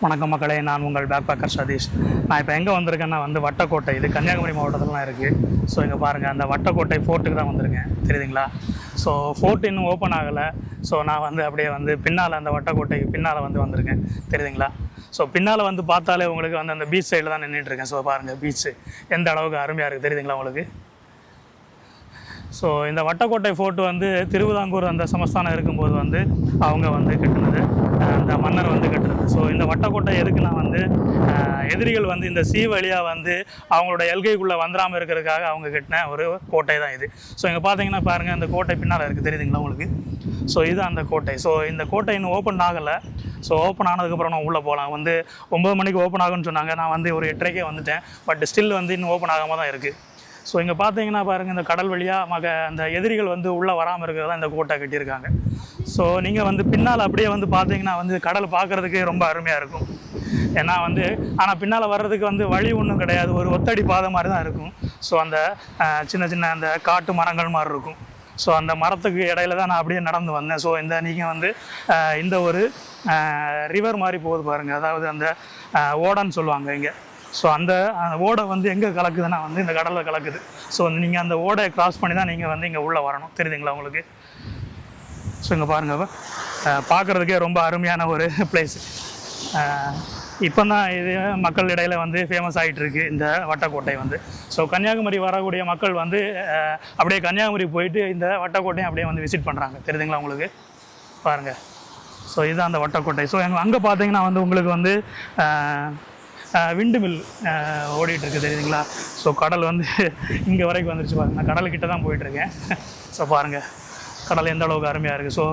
வணக்கம் மக்களே, நான் உங்கள் பேக்பேக்கர் சதீஷ். நான் இப்போ எங்கே வந்திருக்கேன்னா வட்டக்கோட்டை, இது கன்னியாகுமரி மாவட்டத்திலலாம் இருக்குது. ஸோ இங்கே பாருங்கள், அந்த வட்டக்கோட்டை ஃபோர்ட்டுக்கு தான் வந்திருக்கேன், தெரியுதுங்களா? ஸோ ஃபோர்ட் இன்னும் ஓப்பன் ஆகலை. ஸோ நான் அப்படியே பின்னால் அந்த வட்டக்கோட்டைக்கு பின்னால் வந்திருக்கேன், தெரியுதுங்களா? ஸோ பின்னால் பார்த்தாலே உங்களுக்கு அந்த பீச் சைடில் தான் நின்றுட்டுருக்கேன். ஸோ பாருங்கள், பீச்சு எந்த அளவுக்கு அருமையாக இருக்குது, தெரியுதுங்களா உங்களுக்கு? ஸோ இந்த வட்டக்கோட்டை ஃபோர்ட்டு திருவிதாங்கூர் அந்த சமஸ்தானம் இருக்கும்போது அவங்க கட்டினது, அந்த மன்னர் கட்டுறது. ஸோ இந்த வட்டக்கோட்டை எதுக்குன்னா எதிரிகள் இந்த சீ வழியாக அவங்களோட எல்கைக்குள்ளே வந்துடாமல் இருக்கிறதுக்காக அவங்க கட்டின ஒரு கோட்டை தான் இது. ஸோ இங்கே பார்த்தீங்கன்னா பாருங்கள், அந்த கோட்டை பின்னால் இருக்குது, தெரியுதுங்களா உங்களுக்கு? ஸோ இது அந்த கோட்டை. ஸோ இந்த கோட்டை இன்னும் ஓப்பன் ஆகலை. ஸோ ஓப்பன் ஆனதுக்கப்புறம் நான் உள்ளே போகலாம். 9 மணிக்கு ஓப்பன் ஆகுன்னு சொன்னாங்க. நான் ஒரு 8:30 வந்துட்டேன். பட் ஸ்டில் இன்னும் ஓப்பன் ஆகாமல் தான் இருக்குது. ஸோ இங்கே பார்த்தீங்கன்னா பாருங்கள், இந்த கடல் வழியாக அந்த எதிரிகள் உள்ளே வராமல் இருக்கிறது தான் இந்த கோட்டை கட்டியிருக்காங்க. ஸோ நீங்கள் பின்னால் அப்படியே பார்த்தீங்கன்னா கடல் பார்க்குறதுக்கு ரொம்ப அருமையாக இருக்கும். ஏன்னா ஆனால் பின்னால் வர்றதுக்கு வழி ஒன்றும் கிடையாது, ஒரு ஒத்தடி பாதை மாதிரி தான் இருக்கும். ஸோ அந்த சின்ன சின்ன அந்த காட்டு மரங்கள் மாதிரி இருக்கும். ஸோ அந்த மரத்துக்கு இடையில தான் நான் அப்படியே நடந்து வந்தேன். ஸோ நீங்கள் இந்த ஒரு ரிவர் மாதிரி போகுது பாருங்கள், அதாவது அந்த ஓடன்னு சொல்லுவாங்க இங்கே. ஸோ அந்த ஓடை எங்கே கலக்குதுன்னா இந்த கடலில் கலக்குது. ஸோ நீங்கள் அந்த ஓடையை கிராஸ் பண்ணி தான் நீங்கள் இங்கே உள்ளே வரணும், தெரியுதுங்களா உங்களுக்கு? ஸோ இங்கே பாருங்கள், பார்க்குறதுக்கே ரொம்ப அருமையான ஒரு பிளேஸ். இப்போ தான் இது மக்கள் இடையில் ஃபேமஸ் ஆகிட்டுருக்கு இந்த வட்டக்கோட்டை. ஸோ கன்னியாகுமரி வரக்கூடிய மக்கள் அப்படியே கன்னியாகுமரி போயிட்டு இந்த வட்டக்கோட்டையும் அப்படியே விசிட் பண்ணுறாங்க, தெரியுதுங்களா உங்களுக்கு? பாருங்கள். ஸோ இதுதான் அந்த வட்டக்கோட்டை. ஸோ அங்கே பார்த்தீங்கன்னா உங்களுக்கு விண்டு மில் ஓடிட்டுருக்கு, தெரியுதுங்களா? ஸோ கடல் இங்கே வரைக்கும் வந்துருச்சு பாருங்கள். நான் கடல்கிட்ட தான் போயிட்டுருக்கேன். ஸோ பாருங்கள், கடல் எந்த அளவுக்கு அருமையாக இருக்குது. ஸோ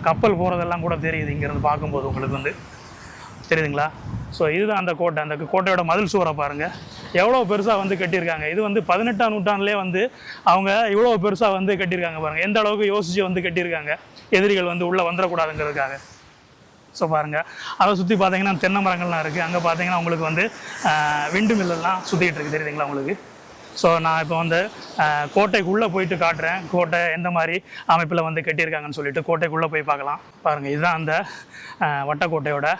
கப்பல் போகிறதெல்லாம் கூட தெரியுது இங்கேருந்து பார்க்கும்போது உங்களுக்கு தெரியுதுங்களா? ஸோ இதுதான் அந்த கோட்டை. அந்த கோட்டையோட மதில் சுவரை பாருங்கள், எவ்வளோ பெருசாக கட்டியிருக்காங்க. இது 18ஆம் நூற்றாண்டுலேயே அவங்க இவ்வளோ பெருசாக கட்டியிருக்காங்க பாருங்கள். எந்த அளவுக்கு யோசித்து கட்டியிருக்காங்க, எதிரிகள் உள்ளே வந்துடக்கூடாதுங்கிறதுக்காக. ஸோ பாருங்கள், அதை சுற்றி பார்த்தீங்கன்னா தென்னை மரங்கள்லாம் இருக்குது. அங்கே பார்த்தீங்கன்னா உங்களுக்கு விண்டு மில்லெல்லாம் சுற்றிக்கிட்டு இருக்குது, தெரியுதுங்களா உங்களுக்கு? ஸோ நான் இப்போ கோட்டைக்குள்ளே போயிட்டு காட்டுறேன், கோட்டை எந்த மாதிரி அமைப்பில் கட்டியிருக்காங்கன்னு சொல்லிட்டு கோட்டைக்குள்ளே போய் பார்க்கலாம். பாருங்கள், இதுதான் அந்த வட்டக்கோட்டையோட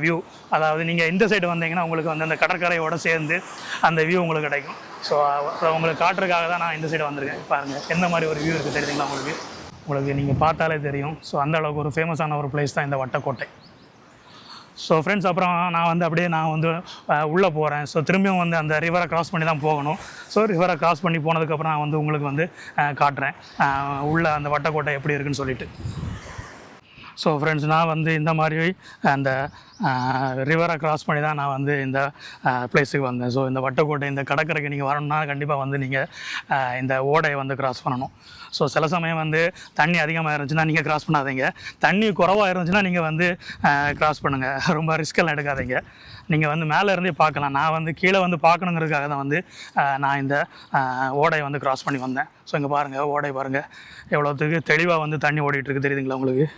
வியூ. அதாவது நீங்கள் இந்த சைடு வந்தீங்கன்னா உங்களுக்கு அந்த கடற்கரையோடு சேர்ந்து அந்த வியூ உங்களுக்கு கிடைக்கும். ஸோ உங்களுக்கு காட்டுறதுக்காக தான் நான் இந்த சைடு வந்திருக்கேன். பாருங்கள் எந்த மாதிரி ஒரு வியூ இருக்குது, தெரியுதுங்களா உங்களுக்கு நீங்கள் பார்த்தாலே தெரியும். ஸோ அந்த அளவுக்கு ஒரு ஃபேமஸான ஒரு பிளேஸ் தான் இந்த வட்டக்கோட்டை. ஸோ ஃப்ரெண்ட்ஸ், அப்புறம் நான் அப்படியே நான் உள்ளே போகிறேன். ஸோ திரும்பியும் அந்த ரிவரை கிராஸ் பண்ணி தான் போகணும். ஸோ ரிவரை கிராஸ் பண்ணி போனதுக்கப்புறம் நான் உங்களுக்கு காட்டுறேன் உள்ளே அந்த வட்டக்கோட்டை எப்படி இருக்குன்னு சொல்லிட்டு. ஸோ ஃப்ரெண்ட்ஸ், நான் இந்த மாதிரி அந்த ரிவரை கிராஸ் பண்ணி தான் நான் இந்த பிளேஸுக்கு வந்தேன். ஸோ இந்த வட்டக்கோட்டை இந்த கடற்கரைக்கு நீங்கள் வரணும்னா கண்டிப்பாக நீங்கள் இந்த ஓடையை கிராஸ் பண்ணணும். ஸோ சில சமயம் தண்ணி அதிகமாக இருந்துச்சுன்னா நீங்கள் கிராஸ் பண்ணாதீங்க. தண்ணி குறவாக இருந்துச்சுன்னா நீங்கள் கிராஸ் பண்ணுங்கள். ரொம்ப ரிஸ்கெல்லாம் எடுக்காதீங்க. நீங்கள் மேலே இருந்தே பார்க்கலாம். நான் கீழே பார்க்கணுங்கிறதுக்காக தான் நான் இந்த ஓடையை கிராஸ் பண்ணி வந்தேன். ஸோ இங்கே பாருங்கள், ஓடை பாருங்கள் எவ்வளோத்துக்கு தெளிவாக தண்ணி ஓடிட்டுருக்கு, தெரியுதுங்களா உங்களுக்கு?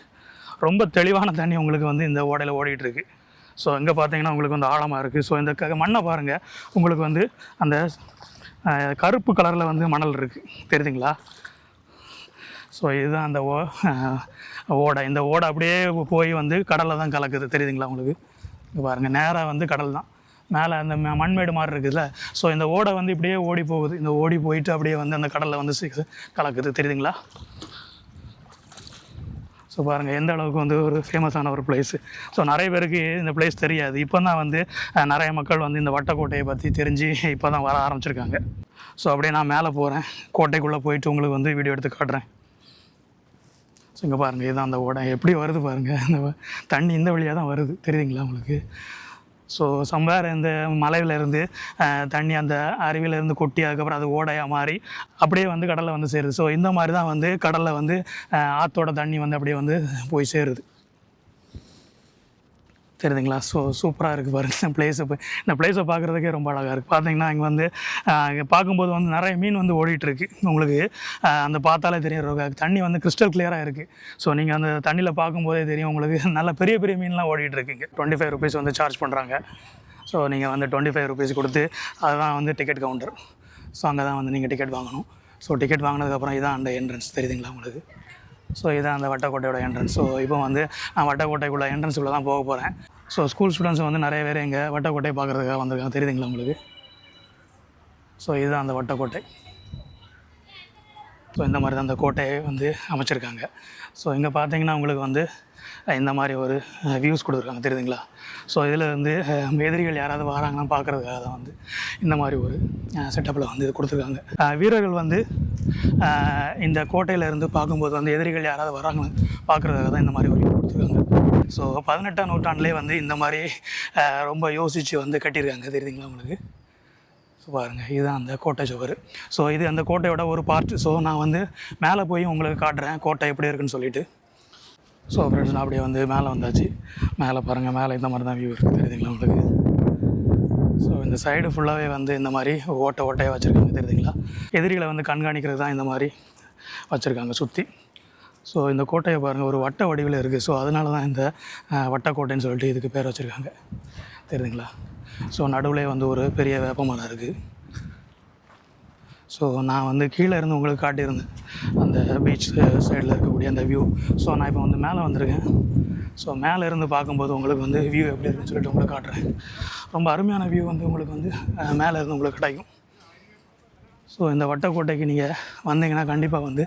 ரொம்ப தெளிவான தண்ணி உங்களுக்கு இந்த ஓடையில் ஓடிட்டுருக்கு. ஸோ இங்கே பார்த்தீங்கன்னா உங்களுக்கு ஆழமாக இருக்குது. ஸோ இந்த மண்ணை பாருங்கள், உங்களுக்கு அந்த கருப்பு கலரில் மணல் இருக்குது, தெரியுதுங்களா? ஸோ இதுதான் அந்த ஓடை. இந்த ஓடை அப்படியே போய் கடலில் தான் கலக்குது, தெரியுதுங்களா உங்களுக்கு? இங்கே பாருங்கள், நேராக கடல் தான். மேலே அந்த மண்மேடு மாதிரி இருக்குதுல்ல. ஸோ இந்த ஓடை இப்படியே ஓடி போகுது. இந்த ஓடி போயிட்டு அப்படியே அந்த கடலில் கலக்குது, தெரியுதுங்களா? ஸோ பாருங்கள் எந்த அளவுக்கு ஒரு ஃபேமஸான ஒரு பிளேஸு. ஸோ நிறைய பேருக்கு இந்த பிளேஸ் தெரியாது. இப்போ தான் நிறைய மக்கள் இந்த வட்டக்கோட்டையை பற்றி தெரிஞ்சு இப்போ தான் வர ஆரம்பிச்சிருக்காங்க. ஸோ அப்படியே நான் மேலே போகிறேன், கோட்டைக்குள்ளே போயிட்டு உங்களுக்கு வீடியோ எடுத்து காட்டுறேன். ஸோ இங்கே பாருங்கள், இதுதான் அந்த ஓடை எப்படி வருது பாருங்கள். அந்த தண்ணி இந்த வழியாக தான் வருது, தெரியுதுங்களா உங்களுக்கு? ஸோ சம்வேர் இந்த மலையிலேருந்து தண்ணி அந்த அருவியிலேருந்து கொட்டி அதுக்கப்புறம் அது ஓடையாக மாறி அப்படியே கடலில் சேருது. ஸோ இந்த மாதிரி தான் கடலில் ஆற்றோட தண்ணி அப்படியே போய் சேருது, தெரியுதுங்களா? ஸோ சூப்பராக இருக்குது பாருங்கள் இந்த பிளேஸை பார்க்குறதுக்கே ரொம்ப அழகாக இருக்குது. பார்த்தீங்கன்னா இங்கே பார்க்கும்போது நிறைய மீன் ஓடிட்டுருக்கு. உங்களுக்கு அந்த பார்த்தாலே தெரியும், தண்ணி கிறிஸ்டல் கிளியராக இருக்குது. ஸோ நீங்கள் அந்த தண்ணியில் பார்க்கும்போதே தெரியும் உங்களுக்கு, நல்ல பெரிய பெரிய மீன்லாம் ஓடிட்டுருக்குங்க. 25 rupees சார்ஜ் பண்ணுறாங்க. ஸோ நீங்கள் 25 rupees கொடுத்து அதுதான் டிக்கெட் கவுண்டர். ஸோ அங்கே தான் நீங்கள் டிக்கெட் வாங்கணும். ஸோ டிக்கெட் வாங்கினதுக்கப்புறம் இதான் அந்த என்ட்ரன்ஸ், தெரியுதுங்களா உங்களுக்கு? ஸோ இதான் அந்த வட்டக்கோட்டையோட என்ட்ரன்ஸ். ஸோ இப்போ நான் வட்டக்கோட்டைக்குள்ளே என்ட்ரன்ஸுக்குள்ளே தான் போக போகிறேன். ஸோ ஸ்கூல் ஸ்டூடெண்ட்ஸ் வந்து நிறைய பேர் இங்கே வட்டக்கோட்டையை பார்க்குறதுக்காக வந்திருக்காங்க, தெரியுதுங்களா உங்களுக்கு? ஸோ இதுதான் அந்த வட்டக்கோட்டை. ஸோ இந்த மாதிரி தான் அந்த கோட்டையை வந்து அமைச்சிருக்காங்க. ஸோ இங்கே பார்த்தீங்கன்னா உங்களுக்கு வந்து இந்த மாதிரி ஒரு வியூஸ் கொடுத்துருக்காங்க, தெரியுதுங்களா? ஸோ இதில் வந்து எதிரிகள் யாராவது வராங்கன்னு பார்க்குறதுக்காக தான் வந்து இந்த மாதிரி ஒரு செட்டப்பில் வந்து இது கொடுத்துருக்காங்க. வீரர்கள் வந்து இந்த கோட்டையிலேருந்து பார்க்கும்போது வந்து எதிரிகள் யாராவது வராங்கன்னு பார்க்குறதுக்காக தான் இந்த மாதிரி ஒரு வியூ கொடுத்துருக்காங்க. ஸோ 18ஆம் நூற்றாண்டுலேயே வந்து இந்த மாதிரி ரொம்ப யோசித்து வந்து கட்டியிருக்காங்க, தெரியுதுங்களா உங்களுக்கு? ஸோ பாருங்கள், இதுதான் அந்த கோட்டை சுவர். ஸோ இது அந்த கோட்டையோட ஒரு பார்ட். ஸோ நான் வந்து மேலே போய் உங்களுக்கு காட்டுறேன் கோட்டை எப்படி இருக்குன்னு சொல்லிவிட்டு. ஸோ ஃப்ரெண்ட்ஸ், நான் அப்படியே வந்து மேலே வந்தாச்சு. மேலே பாருங்கள், மேலே இந்த மாதிரி தான் வியூ இருக்குது, தெரியுதுங்களா உங்களுக்கு? ஸோ இந்த சைடு ஃபுல்லாகவே வந்து இந்த மாதிரி ஓட்டையாக வச்சுருக்காங்க, தெரியுதுங்களா? எதிரிகளை வந்து கண்காணிக்கிறது தான் இந்த மாதிரி வச்சுருக்காங்க சுற்றி. ஸோ இந்த கோட்டையை பாருங்கள், ஒரு வட்ட வடிவில் இருக்குது. ஸோ அதனால தான் இந்த வட்டக்கோட்டைன்னு சொல்லிட்டு இதுக்கு பேர் வச்சுருக்காங்க, தெரியுதுங்களா? ஸோ நடுவில் வந்து ஒரு பெரிய வேப்ப மரம் இருக்குது. ஸோ நான் வந்து கீழே இருந்து உங்களுக்கு காட்டியிருந்தேன் அந்த பீச் சைடில் இருக்கக்கூடிய அந்த வியூ. ஸோ நான் இப்போ வந்து மேலே வந்திருக்கேன். ஸோ மேலே இருந்து பார்க்கும்போது உங்களுக்கு வந்து வியூ எப்படி இருக்குன்னு சொல்லிட்டு உங்களுக்கு காட்டுறேன். ரொம்ப அருமையான வியூ வந்து உங்களுக்கு வந்து மேலே இருந்து உங்களுக்கு கிடைக்கும். ஸோ இந்த வட்டக்கோட்டைக்கு நீங்கள் வந்தீங்கன்னா கண்டிப்பாக வந்து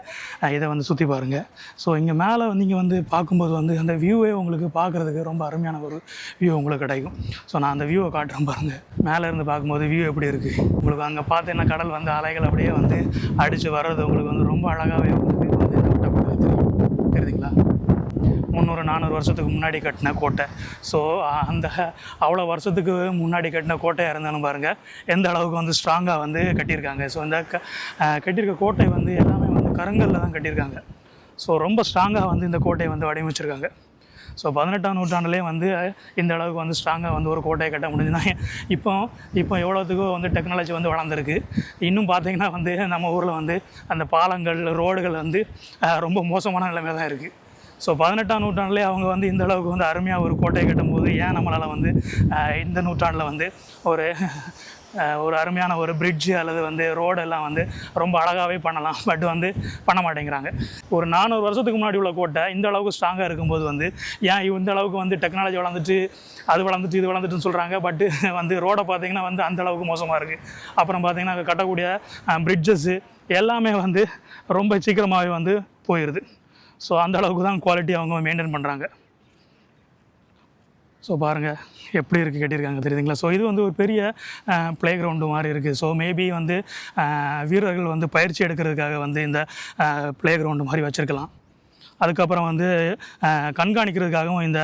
இதை வந்து சுற்றி பாருங்கள். ஸோ இங்கே மேலே நீங்கள் வந்து பார்க்கும்போது வந்து அந்த வியூவே உங்களுக்கு பார்க்குறதுக்கு ரொம்ப அருமையான ஒரு வியூ உங்களுக்கு கிடைக்கும். ஸோ நான் அந்த வியூவை காட்டுறேன் பாருங்கள். மேலே இருந்து பார்க்கும்போது வியூ எப்படி இருக்குது உங்களுக்கு. அங்கே பார்த்தீங்கன்னா கடல் வந்து அலைகள் அப்படியே வந்து அடித்து வர்றது உங்களுக்கு வந்து ரொம்ப அழகாகவே வந்து இந்த வட்டக்கோட்டை தெரியும், தெரியுதுங்களா? 300-400 வருஷத்துக்கு முன்னாடி கட்டின கோட்டை. ஸோ அந்த அவ்வளோ வருஷத்துக்கு முன்னாடி கட்டின கோட்டையாக இருந்தாலும் பாருங்கள் எந்த அளவுக்கு வந்து ஸ்ட்ராங்காக வந்து கட்டியிருக்காங்க. ஸோ இந்த கட்டியிருக்க கோட்டை வந்து எல்லாமே வந்து கருங்கல்ல தான் கட்டியிருக்காங்க. ஸோ ரொம்ப ஸ்ட்ராங்காக வந்து இந்த கோட்டையை வந்து வடிவமைச்சிருக்காங்க. ஸோ 18ஆம் நூற்றாண்டுலேயே வந்து இந்த அளவுக்கு வந்து ஸ்ட்ராங்காக வந்து ஒரு கோட்டையை கட்ட முடிஞ்சுன்னா இப்போ எவ்வளோத்துக்கோ வந்து டெக்னாலஜி வந்து வளர்ந்துருக்கு. இன்னும் பார்த்திங்கன்னா வந்து நம்ம ஊரில் வந்து அந்த பாலங்கள், ரோடுகள் வந்து ரொம்ப மோசமான நிலைமை தான் இருக்குது. ஸோ 18ஆம் நூற்றாண்டுலேயே அவங்க வந்து இந்த அளவுக்கு வந்து அருமையாக ஒரு கோட்டையை கட்டும்போது ஏன் நம்மளால் வந்து இந்த நூற்றாண்டில் வந்து ஒரு அருமையான ஒரு பிரிட்ஜு அல்லது வந்து ரோடெல்லாம் வந்து ரொம்ப அழகாகவே பண்ணலாம், பட் வந்து பண்ண மாட்டேங்கிறாங்க. ஒரு 400 வருஷத்துக்கு முன்னாடி உள்ள கோட்டை இந்த அளவுக்கு ஸ்ட்ராங்காக இருக்கும்போது வந்து ஏன் இந்த அளவுக்கு வந்து டெக்னாலஜி வளர்ந்துட்டு அது வளர்ந்துட்டு இது வளர்ந்துட்டுன்னு சொல்கிறாங்க, பட்டு வந்து ரோடை பார்த்திங்கன்னா வந்து அந்த அளவுக்கு மோசமாக இருக்குது. அப்புறம் பார்த்திங்கன்னா கட்டக்கூடிய பிரிட்ஜஸ்ஸு எல்லாமே வந்து ரொம்ப சீக்கிரமாகவே வந்து போயிடுது. ஸோ அந்த அளவுக்கு தான் குவாலிட்டி அவங்க மெயின்டைன் பண்ணுறாங்க. ஸோ பாருங்கள் எப்படி இருக்குது கட்டியிருக்காங்க, தெரியுதுங்களா? ஸோ இது வந்து ஒரு பெரிய ப்ளே கிரவுண்டு மாதிரி இருக்குது. ஸோ மேபி வந்து வீரர்கள் வந்து பயிற்சி எடுக்கிறதுக்காக வந்து இந்த ப்ளே கிரவுண்டு மாதிரி வச்சுருக்கலாம். அதுக்கப்புறம் வந்து கண்காணிக்கிறதுக்காகவும் இந்த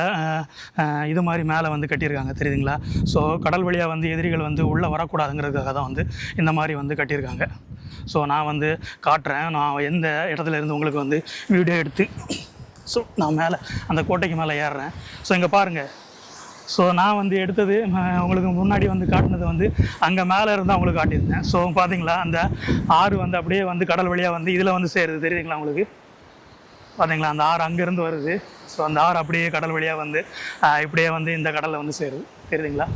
இது மாதிரி மேலே வந்து கட்டியிருக்காங்க, தெரியுதுங்களா? ஸோ கடல் வழியாக வந்து எதிரிகள் வந்து உள்ளே வரக்கூடாதுங்கிறதுக்காக தான் வந்து இந்த மாதிரி வந்து கட்டியிருக்காங்க. ஸோ நான் வந்து காட்டுறேன், நான் எந்த இடத்துல இருந்து உங்களுக்கு வந்து வீடியோ எடுத்து. ஸோ நான் மேலே அந்த கோட்டைக்கு மேலே ஏறுறேன். ஸோ இங்கே பாருங்கள். ஸோ நான் வந்து எடுத்தது உங்களுக்கு முன்னாடி வந்து காட்டினது வந்து அங்கே மேலே இருந்தால் உங்களுக்கு காட்டியிருந்தேன். ஸோ பார்த்தீங்களா அந்த ஆறு வந்து அப்படியே வந்து கடல் வழியாக வந்து இதில் வந்து சேருது, தெரியுதுங்களா உங்களுக்கு? பார்த்தீங்களா அந்த ஆறு அங்கேருந்து வருது. ஸோ அந்த ஆறு அப்படியே கடல் வழியாக வந்து இப்படியே வந்து இந்த கடலில் வந்து சேருது, தெரியுதுங்களா?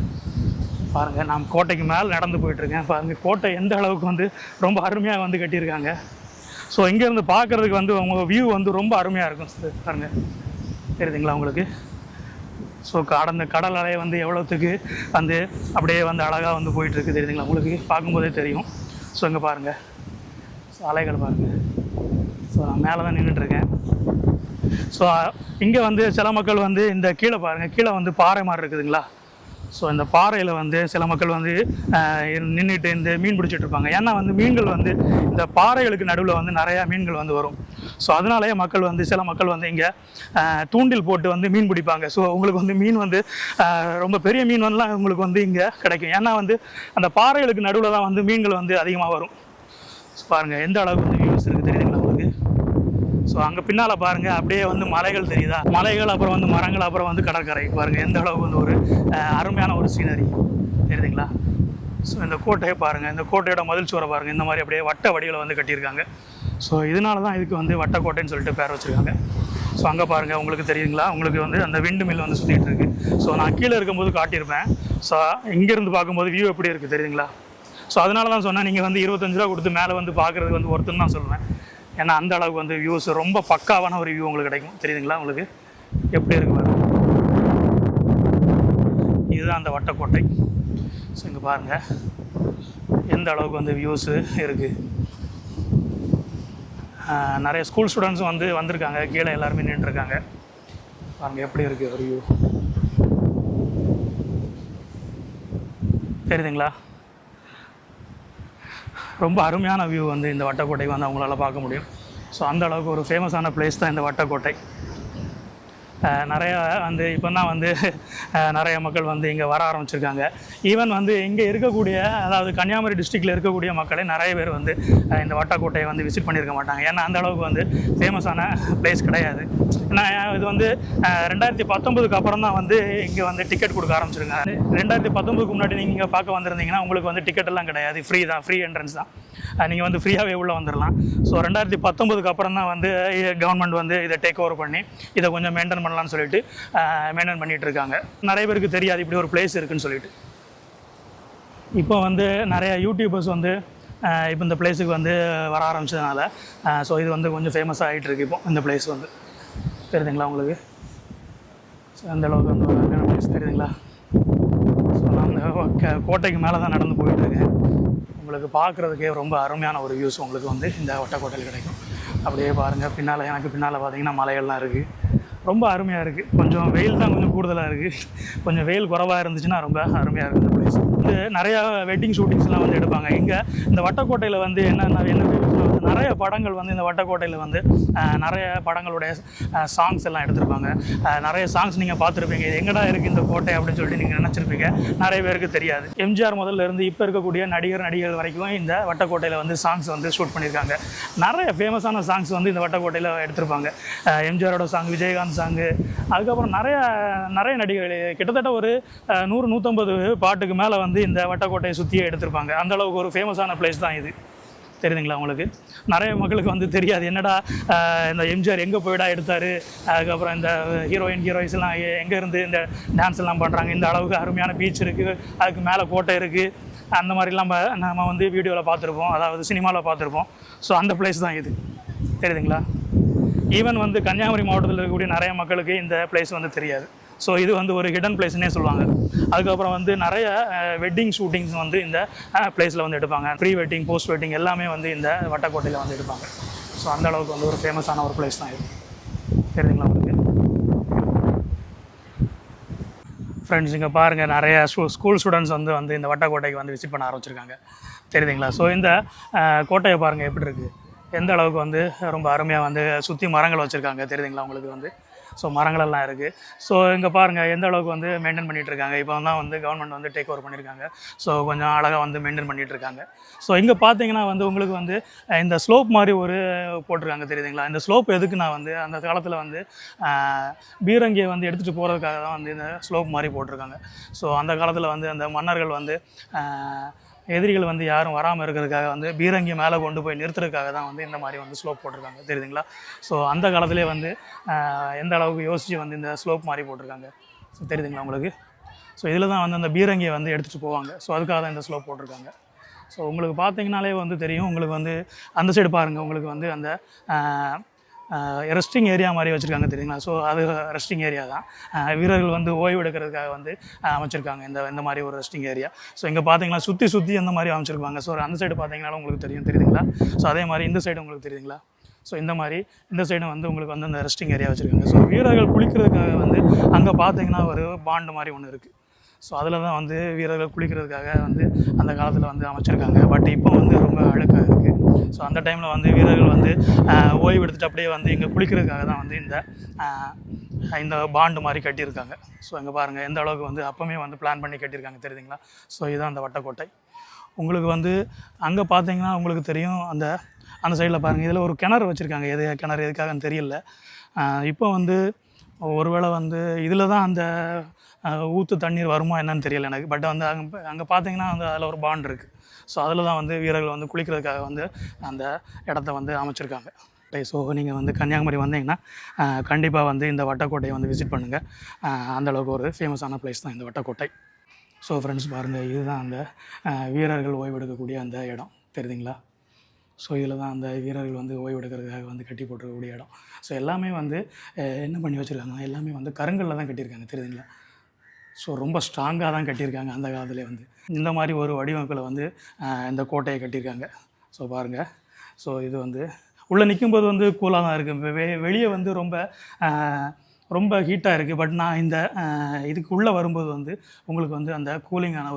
பாருங்கள், நான் கோட்டைக்கு மேலே நடந்து போயிட்டுருக்கேன். பாருங்கள் கோட்டை எந்த அளவுக்கு வந்து ரொம்ப அருமையாக வந்து கட்டியிருக்காங்க. ஸோ இங்கேருந்து பார்க்குறதுக்கு வந்து உங்கள் வியூ வந்து ரொம்ப அருமையாக இருக்கும். பாருங்கள், தெரியுதுங்களா உங்களுக்கு? ஸோ அந்த கடல் அலையை வந்து எவ்வளோத்துக்கு வந்து அப்படியே வந்து அழகாக வந்து போயிட்டுருக்கு, தெரியுதுங்களா உங்களுக்கு? பார்க்கும்போதே தெரியும். ஸோ இங்கே பாருங்கள், ஸோ அலைகள் பாருங்கள். ஸோ நான் மேலே தான் நின்றுட்டுருக்கேன். ஸோ இங்கே வந்து சில மக்கள் வந்து இந்த கீழே பாருங்கள், கீழே வந்து பாறை மாதிரி இருக்குதுங்களா? ஸோ இந்த பாறையில் வந்து சில மக்கள் வந்து நின்றுட்டு இந்த மீன் பிடிச்சிட்ருப்பாங்க. ஏன்னா வந்து மீன்கள் வந்து இந்த பாறைகளுக்கு நடுவில் வந்து நிறையா மீன்கள் வந்து வரும். ஸோ அதனாலேயே மக்கள் வந்து சில மக்கள் வந்து இங்கே தூண்டில் போட்டு வந்து மீன் பிடிப்பாங்க. ஸோ உங்களுக்கு வந்து மீன் வந்து ரொம்ப பெரிய மீன் வந்துலாம் உங்களுக்கு வந்து இங்கே கிடைக்கும். ஏன்னா வந்து அந்த பாறைகளுக்கு நடுவில் தான் வந்து மீன்கள் வந்து அதிகமாக வரும். ஸோ பாருங்கள் எந்த அளவுக்கு வந்து வியூஸ் இருக்குது, தெரியுதுங்களா உங்களுக்கு? ஸோ அங்கே பின்னால் பாருங்கள் அப்படியே வந்து மலைகள் தெரியுதா? மலைகள், அப்புறம் வந்து மரங்கள், அப்புறம் வந்து கடற்கரை. பாருங்கள் எந்த அளவுக்கு வந்து ஒரு அருமையான ஒரு சீனரி, தெரியுதுங்களா? ஸோ இந்த கோட்டையை பாருங்கள், இந்த கோட்டையோட மதில் சுவரை பாருங்கள், இந்த மாதிரி அப்படியே வட்ட வடிவில் வந்து கட்டியிருக்காங்க. ஸோ இதனால தான் இதுக்கு வந்து வட்டக்கோட்டைன்னு சொல்லிட்டு பேர் வச்சுருக்காங்க. ஸோ அங்கே பாருங்கள் உங்களுக்கு தெரியுங்களா? உங்களுக்கு வந்து அந்த விண்டு மில் வந்து சுற்றிட்டு இருக்குது. ஸோ நான் கீழே இருக்கும்போது காட்டியிருப்பேன். ஸோ இங்கேருந்து பார்க்கும்போது வியூ எப்படி இருக்குது, தெரியுதுங்களா? ஸோ அதனால தான் சொன்னேன், நீங்கள் வந்து 25 ரூபா கொடுத்து மேலே வந்து பார்க்குறதுக்கு வந்து ஒருத்தன்னு தான் சொல்லுவேன். ஏன்னா அந்த அளவுக்கு வந்து வியூஸ் ரொம்ப பக்காவான ஒரு வியூ உங்களுக்கு கிடைக்கும், தெரியுதுங்களா உங்களுக்கு? எப்படி இருக்கு பாருங்க. இதுதான் அந்த வட்டக்கோட்டை. ஸோ இங்கே பாருங்கள் எந்த அளவுக்கு வந்து வியூஸு இருக்குது. நிறைய ஸ்கூல் ஸ்டூடெண்ட்ஸும் வந்து வந்திருக்காங்க, கீழே எல்லாருமே நின்றுருக்காங்க. பாருங்கள் எப்படி இருக்குது ஒரு வியூ, தெரியுதுங்களா? ரொம்ப அருமையான வியூ வந்து இந்த வட்டக்கோட்டை வந்து அவங்களால பார்க்க முடியும். ஸோ அந்த அளவுக்கு ஒரு ஃபேமஸான பிளேஸ் தான் இந்த வட்டக்கோட்டை. நிறையா வந்து இப்போ தான் வந்து நிறைய மக்கள் வந்து இங்கே வர ஆரம்பிச்சிருக்காங்க. ஈவன் வந்து இங்கே இருக்கக்கூடிய, அதாவது கன்னியாகுமரி டிஸ்ட்ரிக்டில் இருக்கக்கூடிய மக்களே நிறைய பேர் வந்து இந்த வட்டக்கோட்டையை வந்து விசிட் பண்ணியிருக்க மாட்டாங்க. ஏன்னா அந்த அளவுக்கு வந்து ஃபேமஸான பிளேஸ் கிடையாது. ஏன்னா இது வந்து 2019க்கு அப்புறம் தான் வந்து இங்கே வந்து டிக்கெட் கொடுக்க ஆரம்பிச்சிருக்காங்க. 2019க்கு முன்னாடி நீங்கள் இங்கே பார்க்க வந்திருந்தீங்கன்னா உங்களுக்கு வந்து டிக்கெட் எல்லாம் கிடையாது, ஃப்ரீ தான், ஃப்ரீ என்ட்ரன்ஸ் தான். நீங்கள் வந்து ஃப்ரீயாகவே உள்ளே வந்துடலாம். ஸோ 2019க்கு அப்புறம் தான் வந்து கவர்மெண்ட் வந்து இதை டேக் ஓவர் பண்ணி இதை கொஞ்சம் மெயின்டைன் பண்ணலான்னு சொல்லிட்டு மெயின்டைன் பண்ணிகிட்டு இருக்காங்க. நிறைய பேருக்கு தெரியாது இப்படி ஒரு பிளேஸ் இருக்குதுன்னு சொல்லிட்டு. இப்போ வந்து நிறைய யூடியூபர்ஸ் வந்து இப்போ இந்த பிளேஸுக்கு வந்து வர ஆரம்பிச்சதுனால ஸோ இது வந்து கொஞ்சம் ஃபேமஸாக ஆகிட்டு இருக்கு. இப்போ இந்த பிளேஸ் வந்து தெரியுதுங்களா உங்களுக்கு? ஸோ அந்த அளவுக்கு வந்து ஒரு பிளேஸ் தெரியுதுங்களா? ஸோ நான் அந்த கோட்டைக்கு மேலே தான் நடந்து போயிட்டுருக்கேன். உங்களுக்கு பார்க்குறதுக்கே ரொம்ப அருமையான ஒரு வியூஸ் உங்களுக்கு வந்து இந்த வட்டக்கோட்டையில் கிடைக்கும். அப்படியே பாருங்கள், பின்னால் எனக்கு பின்னால் பார்த்தீங்கன்னா மலைகள்லாம் இருக்குது. ரொம்ப அருமையாக இருக்குது. கொஞ்சம் வெயில் தான் கொஞ்சம் கூடுதலாக இருக்குது. கொஞ்சம் வெயில் குறைவாக இருந்துச்சுன்னா ரொம்ப அருமையாக இருக்குது இந்த பிளேஸ். வந்து நிறையா வெட்டிங் ஷூட்டிங்ஸ்லாம் வந்து எடுப்பாங்க. இங்கே இந்த வட்டக்கோட்டையில் வந்து என்ன நிறைய படங்கள் வந்து இந்த வட்டக்கோட்டையில் வந்து நிறைய படங்களுடைய சாங்ஸ் எல்லாம் எடுத்திருப்பாங்க. நிறைய சாங்ஸ் நீங்கள் பார்த்துருப்பீங்க. இது எங்கடா இருக்குது இந்த கோட்டை அப்படின்னு சொல்லிட்டு நீங்கள் நினச்சிருப்பீங்க. நிறைய பேருக்கு தெரியாது. எம்ஜிஆர் முதல்ல இருந்து இப்போ இருக்கக்கூடிய நடிகர்கள் வரைக்கும் இந்த வட்டக்கோட்டையில் வந்து சாங்ஸ் வந்து ஷூட் பண்ணியிருக்காங்க. நிறைய ஃபேமஸான சாங்ஸ் வந்து இந்த வட்டக்கோட்டையில் எடுத்திருப்பாங்க. எம்ஜிஆரோட சாங், விஜயகாந்த் சாங்கு, அதுக்கப்புறம் நிறைய நடிகர்கள் கிட்டத்தட்ட ஒரு 100-150 பாட்டுக்கு மேலே வந்து இந்த வட்டக்கோட்டையை சுற்றியே எடுத்திருப்பாங்க. அந்தளவுக்கு ஒரு ஃபேமஸான பிளேஸ் தான் இது. தெரியுதுங்களா உங்களுக்கு? நிறைய மக்களுக்கு வந்து தெரியாது, என்னடா இந்த எம்ஜிஆர் எங்கே போய்டா எடுத்தார், அதுக்கப்புறம் இந்த ஹீரோயின்ஸ்லாம் எங்கே இருந்து இந்த டான்ஸ் எல்லாம் பண்ணுறாங்க, இந்த அளவுக்கு அருமையான பீச் இருக்குது, அதுக்கு மேலே கோட்டை இருக்குது, அந்த மாதிரிலாம் நம்ம வந்து வீடியோவில் பார்த்துருப்போம், அதாவது சினிமாவில் பார்த்துருப்போம். ஸோ அந்த பிளேஸ் தான் இது. தெரியுதுங்களா? ஈவன் வந்து கன்னியாகுமரி மாவட்டத்தில் இருக்கக்கூடிய நிறைய மக்களுக்கு இந்த பிளேஸ் வந்து தெரியாது. ஸோ இது வந்து ஒரு ஹிடன் பிளேஸ்னே சொல்லுவாங்க. அதுக்கப்புறம் வந்து நிறைய வெட்டிங் ஷூட்டிங்ஸ் வந்து இந்த பிளேஸில் வந்து எடுப்பாங்க. ப்ரீ வெட்டிங், போஸ்ட் வெட்டிங் எல்லாமே வந்து இந்த வட்டக்கோட்டையில் வந்து எடுப்பாங்க. ஸோ அந்த அளவுக்கு வந்து ஒரு ஃபேமஸான ஒரு பிளேஸ் தான் இது. தெரியுதுங்களா உங்களுக்கு? ஃப்ரெண்ட்ஸ் இங்கே பாருங்கள், நிறைய ஸ்கூல் ஸ்டூடெண்ட்ஸ் வந்து இந்த வட்டக்கோட்டைக்கு வந்து விசிட் பண்ண ஆரம்பிச்சிருக்காங்க. தெரியுதுங்களா? ஸோ இந்த கோட்டையை பாருங்கள் எப்படி இருக்குது, எந்த அளவுக்கு வந்து ரொம்ப அருமையாக வந்து சுற்றி மரங்கள் வச்சுருக்காங்க. தெரியுதுங்களா உங்களுக்கு வந்து? ஸோ மரங்களெல்லாம் இருக்குது. ஸோ இங்கே பாருங்கள் எந்த அளவுக்கு வந்து மெயின்டைன் பண்ணிகிட்ருக்காங்க. இப்போ தான் வந்து கவர்மெண்ட் வந்து டேக் ஓவர் பண்ணியிருக்காங்க. ஸோ கொஞ்சம் அழகாக வந்து மெயின்டைன் பண்ணிகிட்ருக்காங்க. ஸோ இங்கே பார்த்தீங்கன்னா வந்து உங்களுக்கு வந்து இந்த ஸ்லோப் மாதிரி ஒரு போட்டிருக்காங்க. தெரியுதுங்களா? இந்த ஸ்லோப் எதுக்குன்னா வந்து அந்த காலத்தில் வந்து பீரங்கியை வந்து எடுத்துகிட்டு போகிறதுக்காக தான் வந்து இந்த ஸ்லோப் மாதிரி போட்டிருக்காங்க. ஸோ அந்த காலத்தில் வந்து அந்த மன்னர்கள் வந்து எதிரிகள் வந்து யாரும் வராமல் இருக்கிறதுக்காக வந்து பீரங்கியை மேலே கொண்டு போய் நிறுத்துறதுக்காக தான் வந்து இந்த மாதிரி வந்து ஸ்லோப் போட்டிருக்காங்க. தெரியுதுங்களா? ஸோ அந்த காலத்திலே வந்து எந்த அளவுக்கு யோசித்து வந்து இந்த ஸ்லோப் மாதிரி போட்டிருக்காங்க. ஸோ தெரியுதுங்களா உங்களுக்கு? ஸோ இதில் தான் வந்து அந்த பீரங்கியை வந்து எடுத்துகிட்டு போவாங்க. ஸோ அதுக்காக தான் இந்த ஸ்லோப் போட்டிருக்காங்க. ஸோ உங்களுக்கு பார்த்தீங்கனாலே வந்து தெரியும். உங்களுக்கு வந்து அந்த சைடு பாருங்கள், உங்களுக்கு வந்து அந்த ரெஸ்டிங் ஏரியா மாதிரி வச்சுருக்காங்க. தெரியுங்களா? ஸோ அது ரெஸ்டிங் ஏரியா தான். வீரர்கள் வந்து ஓய்வு எடுக்கிறதுக்காக வந்து அமைச்சிருக்காங்க இந்த மாதிரி ஒரு ரெஸ்டிங் ஏரியா. ஸோ இங்கே பார்த்தீங்கன்னா சுற்றி அந்த மாதிரி அமைச்சிருப்பாங்க. ஸோ அந்த சைடு பார்த்தீங்கன்னாலும் உங்களுக்கு தெரியுதுங்களா? ஸோ அதே மாதிரி இந்த சைடு உங்களுக்கு தெரியுதுங்களா? ஸோ இந்த சைடும் வந்து உங்களுக்கு வந்து அந்த ரெஸ்டிங் ஏரியா வச்சுருக்காங்க. ஸோ வீரர்கள் குளிக்கிறதுக்காக வந்து அங்கே பார்த்தீங்கன்னா ஒரு பாண்டு மாதிரி ஒன்று இருக்குது. ஸோ அதில் தான் வந்து வீரர்கள் குளிக்கிறதுக்காக வந்து அந்த காலத்தில் வந்து அமைச்சிருக்காங்க. பட் இப்போ வந்து ரொம்ப அழுக்காக இருக்குது. ஸோ அந்த டைமில் வந்து வீரர்கள் வந்து ஓய்வு எடுத்துகிட்டு அப்படியே வந்து இங்கே குளிக்கிறதுக்காக தான் வந்து இந்த பாண்டு மாதிரி கட்டியிருக்காங்க. ஸோ இங்கே பாருங்கள் எந்த அளவுக்கு வந்து அப்போவுமே வந்து பிளான் பண்ணி கட்டியிருக்காங்க. தெரியுதுங்களா? ஸோ இதுதான் அந்த வட்டக்கோட்டை. உங்களுக்கு வந்து அங்கே பார்த்தீங்கன்னா உங்களுக்கு தெரியும், அந்த சைடில் பாருங்கள், இதில் ஒரு கிணறு வச்சுருக்காங்க. கிணறு எதுக்காகன்னு தெரியல. இப்போ வந்து ஒருவேளை வந்து இதில் தான் அந்த ஊற்று தண்ணீர் வருமா என்னன்னு தெரியல எனக்கு. பட் வந்து அங்கே பார்த்தீங்கன்னா வந்து அதில் ஒரு பாண்ட் இருக்குது. ஸோ அதில் தான் வந்து வீரர்கள் வந்து குளிக்கிறதுக்காக வந்து அந்த இடத்த வந்து அமைச்சிருக்காங்க. ஸோ நீங்கள் வந்து கன்னியாகுமரி வந்தீங்கன்னா கண்டிப்பாக வந்து இந்த வட்டக்கோட்டையை வந்து விசிட் பண்ணுங்கள். அந்தளவுக்கு ஒரு ஃபேமஸான பிளேஸ் தான் இந்த வட்டக்கோட்டை. ஸோ ஃப்ரெண்ட்ஸ் பாருங்கள், இதுதான் அந்த வீரர்கள் ஓய்வெடுக்கக்கூடிய அந்த இடம். தெரியுதுங்களா? ஸோ இதில் தான் அந்த வீரர்கள் வந்து ஓய்வு எடுக்கிறதுக்காக வந்து கட்டி போட்டிருக்கக்கூடிய இடம். ஸோ எல்லாமே வந்து என்ன பண்ணி வச்சுருக்காங்கன்னா எல்லாமே வந்து கருங்கல்ல தான் கட்டியிருக்காங்க. தெரியுதுங்களா? ஸோ ரொம்ப ஸ்ட்ராங்காக தான் கட்டியிருக்காங்க அந்த காலத்துலேயே வந்து. இந்த மாதிரி ஒரு வடிவமைப்பில் வந்து இந்த கோட்டையை கட்டியிருக்காங்க. ஸோ பாருங்கள். ஸோ இது வந்து உள்ளே நிற்கும்போது வந்து கூலாக தான் இருக்குது. வெளியே வந்து ரொம்ப ஹீட்டாக இருக்குது. பட் நான் இந்த இதுக்கு உள்ளே வரும்போது வந்து உங்களுக்கு வந்து அந்த கூலிங்கான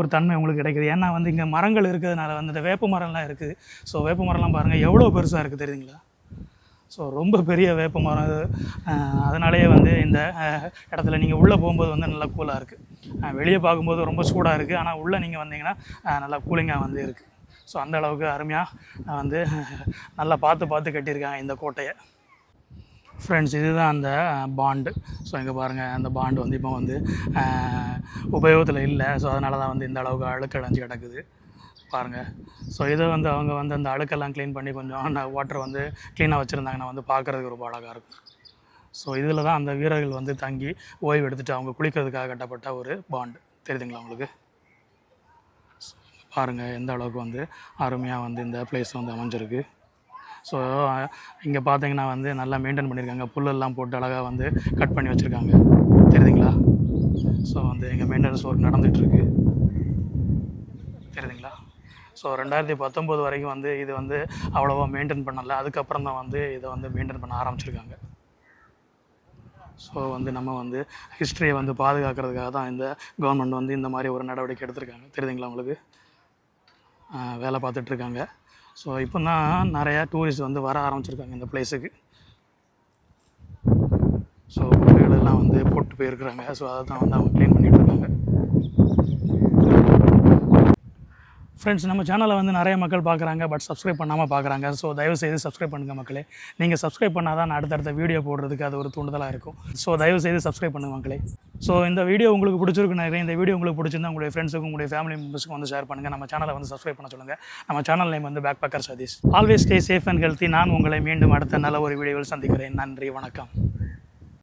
ஒரு தன்மை உங்களுக்கு கிடைக்குது. ஏன்னா வந்து இங்கே மரங்கள் இருக்கிறதுனால வந்து இந்த வேப்ப மரம்லாம் இருக்குது. ஸோ வேப்ப மரம்லாம் பாருங்கள் எவ்வளோ பெருசாக இருக்குது தெரியுதுங்களா? ஸோ ரொம்ப பெரிய வேப்ப மரம் இது. அதனாலேயே வந்து இந்த இடத்துல நீங்கள் உள்ளே போகும்போது வந்து நல்லா கூலாக இருக்குது. வெளியே பார்க்கும்போது ரொம்ப சூடாக இருக்குது. ஆனால் உள்ளே நீங்கள் வந்தீங்கன்னா நல்லா கூலிங்காக வந்து இருக்குது. ஸோ அந்த அளவுக்கு அருமையாக வந்து நல்லா பார்த்து கட்டியிருக்காங்க இந்த கோட்டையை. ஃப்ரெண்ட்ஸ், இதுதான் அந்த பாண்டு. ஸோ இங்கே பாருங்கள், அந்த பாண்டு வந்து இப்போ வந்து உபயோகத்தில் இல்லை. ஸோ அதனால தான் வந்து இந்த அளவுக்கு அழுக்கடைஞ்சு கிடக்குது பாருங்கள். ஸோ இதை வந்து அவங்க வந்து அந்த அழுக்கெல்லாம் க்ளீன் பண்ணி கொஞ்சம் வாட்டர் வந்து க்ளீனாக வச்சுருந்தாங்கன்னா வந்து பார்க்குறதுக்கு ரொம்ப அழகாக இருக்கும். ஸோ இதில் தான் அந்த வீரர்கள் வந்து தங்கி ஓய்வு எடுத்துகிட்டு அவங்க குளிக்கிறதுக்காக கட்டப்பட்ட ஒரு பாண்டு. தெரியுதுங்களா உங்களுக்கு? பாருங்கள் எந்த அளவுக்கு வந்து அருமையாக வந்து இந்த பிளேஸ் வந்து அமைஞ்சிருக்கு. ஸோ இங்கே பார்த்தீங்கன்னா வந்து நல்லா மெயின்டைன் பண்ணியிருக்காங்க. புல்லெல்லாம் போட்டு அழகாக வந்து கட் பண்ணி வச்சுருக்காங்க. தெரியுதுங்களா? ஸோ வந்து இங்கே மெயின்டெனன்ஸ் ஒர்க் நடந்துகிட்ருக்கு. தெரியுதுங்களா? ஸோ 2019 வரைக்கும் வந்து இது வந்து அவ்வளோவா மெயின்டைன் பண்ணலை. அதுக்கப்புறம் தான் வந்து இதை வந்து மெயின்டைன் பண்ண ஆரம்பிச்சிருக்காங்க. ஸோ வந்து நம்ம வந்து ஹிஸ்ட்ரியை வந்து பாதுகாக்கிறதுக்காக தான் இந்த கவர்மெண்ட் வந்து இந்த மாதிரி ஒரு நடவடிக்கை எடுத்திருக்காங்க. தெரியுதுங்களா உங்களுக்கு? வேலை பார்த்துட்ருக்காங்க. ஸோ இப்போ தான் நிறையா டூரிஸ்ட் வந்து வர ஆரம்பிச்சிருக்காங்க இந்த பிளேஸுக்கு. ஸோ குப்பைகளெல்லாம் வந்து போட்டு போயிருக்கிறாங்க. ஸோ அதை தான் வந்து அவங்க க்ளீன் பண்ணிகிட்டு இருக்காங்க. ஃப்ரெண்ட்ஸ், நம்ம சேனலை வந்து நிறைய மக்கள் பார்க்குறாங்க, பட் சப்ஸ்கிரைப் பண்ணாமல் பார்க்குறாங்க. ஸோ தயவுசெய்து சப்ஸ்கிரைப் பண்ணுங்கள் மக்களே. நீங்கள் சப்ஸ்கிரைப் பண்ணால் தான் அடுத்தடுத்த வீடியோ போடுறதுக்கு அது ஒரு தூண்டுதலாக இருக்கும். ஸோ தயவுசெய்து சப்ஸ்கிரைப் பண்ணுங்கள் மக்களே. ஸோ இந்த வீடியோ உங்களுக்கு பிடிச்சிருக்கு நினைக்கிறேன். இந்த வீடியோ உங்களுக்கு பிடிச்சிருந்தா உங்களுடைய ஃப்ரெண்ட்ஸுக்கும் உங்களுடைய ஃபேமிலி மெம்பர்ஸுக்கும் வந்து ஷேர் பண்ணுங்கள். நம்ம சேனலை வந்து சப்ஸ்கிரைப் பண்ண சொல்லுங்கள். நம்ம சேனல் நேம் வந்து bake baker Satish. Always stay safe and healthy. நான் உங்களை மீண்டும் அடுத்த நல்ல ஒரு வீடியோவில் சந்திக்கிறேன். நன்றி, வணக்கம்.